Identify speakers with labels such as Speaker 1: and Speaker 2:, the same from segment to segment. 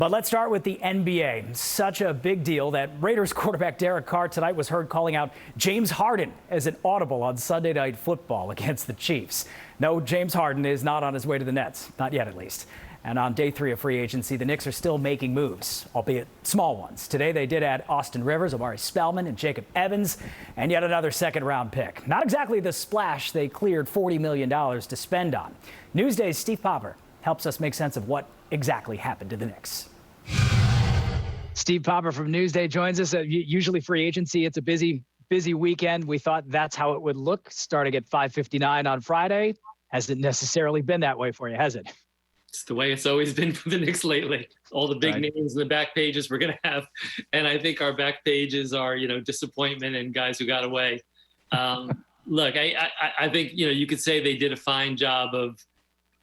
Speaker 1: But let's start with the NBA. Such a big deal that Raiders quarterback Derek Carr tonight was heard calling out James Harden as an audible on Sunday Night Football against the Chiefs. No, James Harden is not on his way to the Nets, not yet at least. And on day 3 of free agency, the Knicks are still making moves, albeit small ones. Today they did add Austin Rivers, Omari Spellman, and Jacob Evans, and yet another second-round pick. Not exactly the splash they cleared $40 million to spend on. Newsday's Steve Popper helps us make sense of what exactly happened to the Knicks.
Speaker 2: Steve Popper from Newsday joins us. Usually free agency, it's a busy weekend. We thought that's how it would look, starting at 5:59 on Friday. Hasn't necessarily been that way for you, has it?
Speaker 3: It's the way it's always been for the Knicks lately. All the big names in the back pages we're going to have. And I think our back pages are, disappointment and guys who got away. Look, I think, you could say they did a fine job of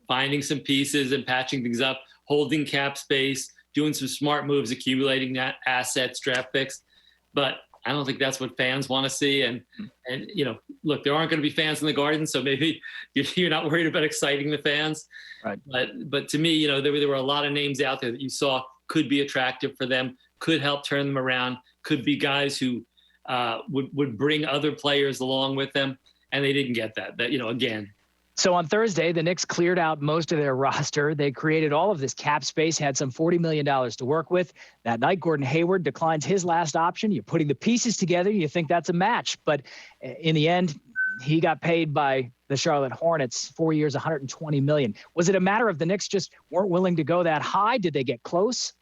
Speaker 3: finding some pieces and patching things up, holding cap space, doing some smart moves, accumulating that assets, draft picks. But I don't think that's what fans want to see. And look, there aren't going to be fans in the Garden, so maybe you're not worried about exciting the fans.
Speaker 2: Right.
Speaker 3: But to me, there were a lot of names out there that you saw could be attractive for them, could help turn them around, could be guys who would bring other players along with them, and they didn't get that. Again.
Speaker 2: So on Thursday, the Knicks cleared out most of their roster. They created all of this cap space, had some $40 million to work with. That night, Gordon Hayward declines his last option. You're putting the pieces together. You think that's a match. But in the end, he got paid by the Charlotte Hornets, 4 years, $120 million. Was it a matter of the Knicks just weren't willing to go that high? Did they get close?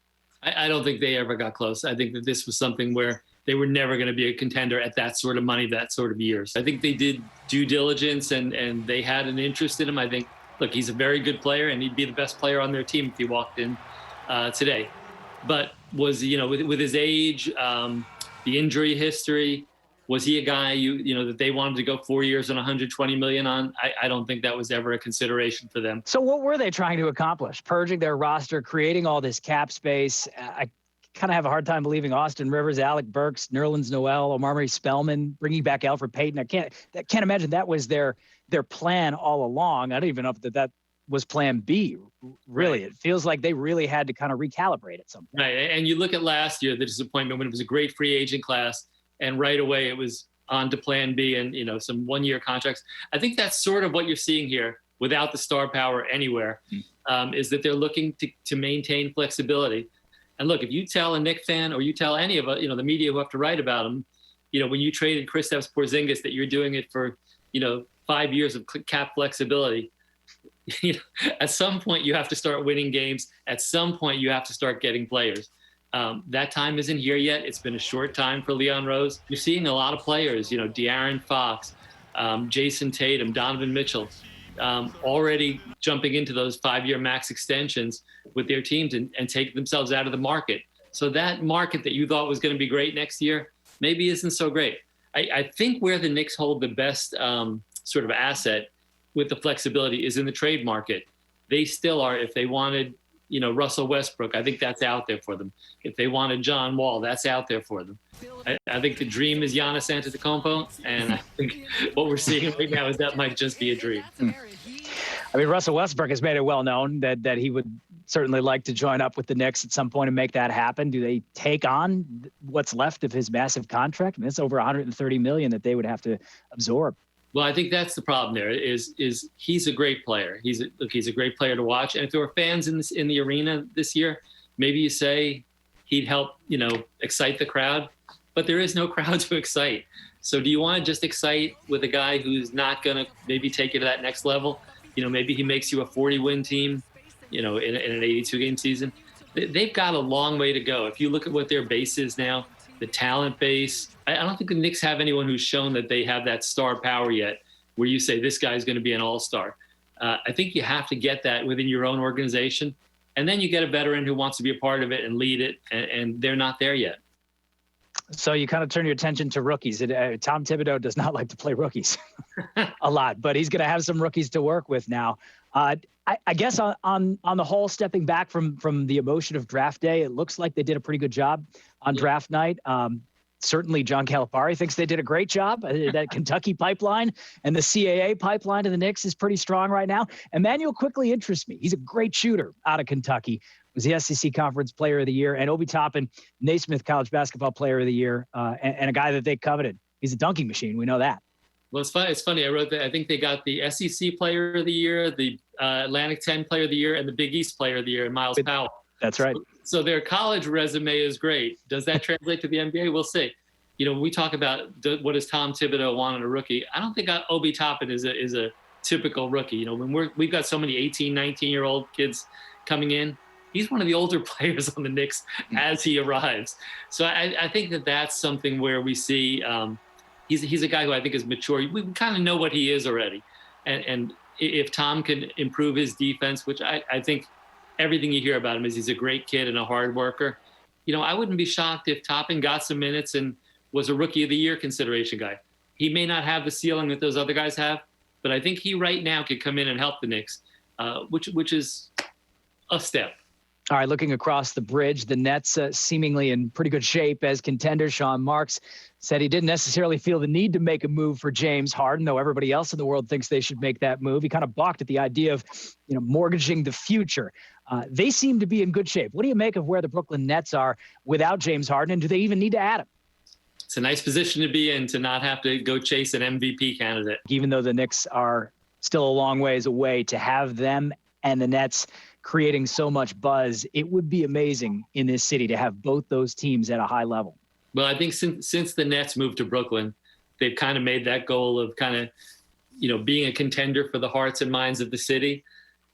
Speaker 3: I don't think they ever got close. I think that this was something where they were never going to be a contender at that sort of money, that sort of years. I think they did due diligence and they had an interest in him. I think, look, he's a very good player and he'd be the best player on their team if he walked in today. But was, with his age, the injury history, was he a guy that they wanted to go 4 years and $120 million on? I don't think that was ever a consideration for them.
Speaker 2: So what were they trying to accomplish? Purging their roster, creating all this cap space. I kind of have a hard time believing Austin Rivers, Alec Burks, Nerlens Noel, Omari Spellman, bringing back Elfrid Patyon. I can't imagine that was their plan all along. I don't even know if that was plan B, really. Right. It feels like they really had to kind of recalibrate at some point.
Speaker 3: Right, and you look at last year, the disappointment when it was a great free agent class, and right away it was on to plan B and, some one-year contracts. I think that's sort of what you're seeing here without the star power anywhere, is that they're looking to maintain flexibility. And look, if you tell a Knicks fan or you tell any of the media who have to write about them, when you traded Kristaps Porzingis that you're doing it for, 5 years of cap flexibility, at some point you have to start winning games. At some point you have to start getting players. That time isn't here yet. It's been a short time for Leon Rose. You're seeing a lot of players, De'Aaron Fox, Jason Tatum, Donovan Mitchell, already jumping into those 5-year max extensions with their teams and taking themselves out of the market. So that market that you thought was going to be great next year maybe isn't so great. I think where the Knicks hold the best sort of asset with the flexibility is in the trade market. They still are, if they wanted Russell Westbrook, I think that's out there for them. If they wanted John Wall, that's out there for them. I think the dream is Giannis Antetokounmpo, and I think what we're seeing right now is that might just be a dream.
Speaker 2: I mean, Russell Westbrook has made it well known that he would certainly like to join up with the Knicks at some point and make that happen. Do they take on what's left of his massive contract? I mean, it's over $130 million that they would have to absorb.
Speaker 3: Well, I think that's the problem there is he's a great player. He's a great player to watch. And if there were fans in the arena this year, maybe you say he'd help, excite the crowd, but there is no crowd to excite. So do you want to just excite with a guy who's not going to maybe take you to that next level? Maybe he makes you a 40-win team, in an 82-game season. They've got a long way to go. If you look at what their base is now, the talent base, I don't think the Knicks have anyone who's shown that they have that star power yet, where you say this guy's going to be an all-star. I think you have to get that within your own organization, and then you get a veteran who wants to be a part of it and lead it, and they're not there yet.
Speaker 2: So you kind of turn your attention to rookies. Tom Thibodeau does not like to play rookies a lot, but he's going to have some rookies to work with now. I guess on the whole, stepping back from the emotion of draft day, it looks like they did a pretty good job on draft night. Certainly John Calipari thinks they did a great job. That Kentucky pipeline and the CAA pipeline to the Knicks is pretty strong right now. Emmanuel quickly interests me. He's a great shooter out of Kentucky. Was the SEC Conference Player of the Year. And Obi Toppin, Naismith College Basketball Player of the Year, and a guy that they coveted. He's a dunking machine. We know that.
Speaker 3: Well, it's funny. I wrote that. I think they got the SEC Player of the Year, the Atlantic 10 Player of the Year, and the Big East Player of the Year, and Miles Powell.
Speaker 2: That's right.
Speaker 3: So their college resume is great. Does that translate to the NBA? We'll see. When we talk about what does Tom Thibodeau want in a rookie, I don't think Obi Toppin is a typical rookie. When we've got so many 18, 19-year-old kids coming in, he's one of the older players on the Knicks as he arrives. So I think that's something where we see he's a guy who I think is mature. We kind of know what he is already. And if Tom can improve his defense, which I think everything you hear about him is he's a great kid and a hard worker. I wouldn't be shocked if Toppin got some minutes and was a Rookie of the Year consideration guy. He may not have the ceiling that those other guys have, but I think he right now could come in and help the Knicks, which is a step.
Speaker 2: All right, looking across the bridge, the Nets seemingly in pretty good shape as contenders. Sean Marks said he didn't necessarily feel the need to make a move for James Harden, though everybody else in the world thinks they should make that move. He kind of balked at the idea of, mortgaging the future. They seem to be in good shape. What do you make of where the Brooklyn Nets are without James Harden, and do they even need to add him?
Speaker 3: It's a nice position to be in to not have to go chase an MVP candidate.
Speaker 2: Even though the Knicks are still a long ways away, to have them and the Nets creating so much buzz, it would be amazing in this city to have both those teams at a high level.
Speaker 3: Well, I think since the Nets moved to Brooklyn, they've kind of made that goal of kind of, being a contender for the hearts and minds of the city.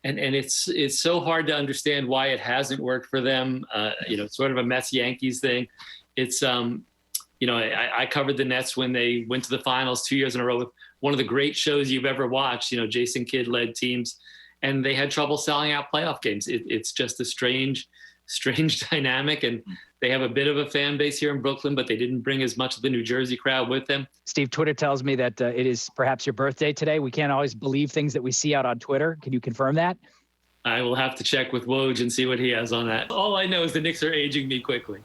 Speaker 3: And it's so hard to understand why it hasn't worked for them. Sort of a Mets-Yankees thing. It's, I covered the Nets when they went to the finals 2 years in a row with one of the great shows you've ever watched. Jason Kidd-led teams. And they had trouble selling out playoff games. It's just a strange dynamic. And they have a bit of a fan base here in Brooklyn, but they didn't bring as much of the New Jersey crowd with them.
Speaker 2: Steve, Twitter tells me that it is perhaps your birthday today. We can't always believe things that we see out on Twitter. Can you confirm that?
Speaker 3: I will have to check with Woj and see what he has on that. All I know is the Knicks are aging me quickly.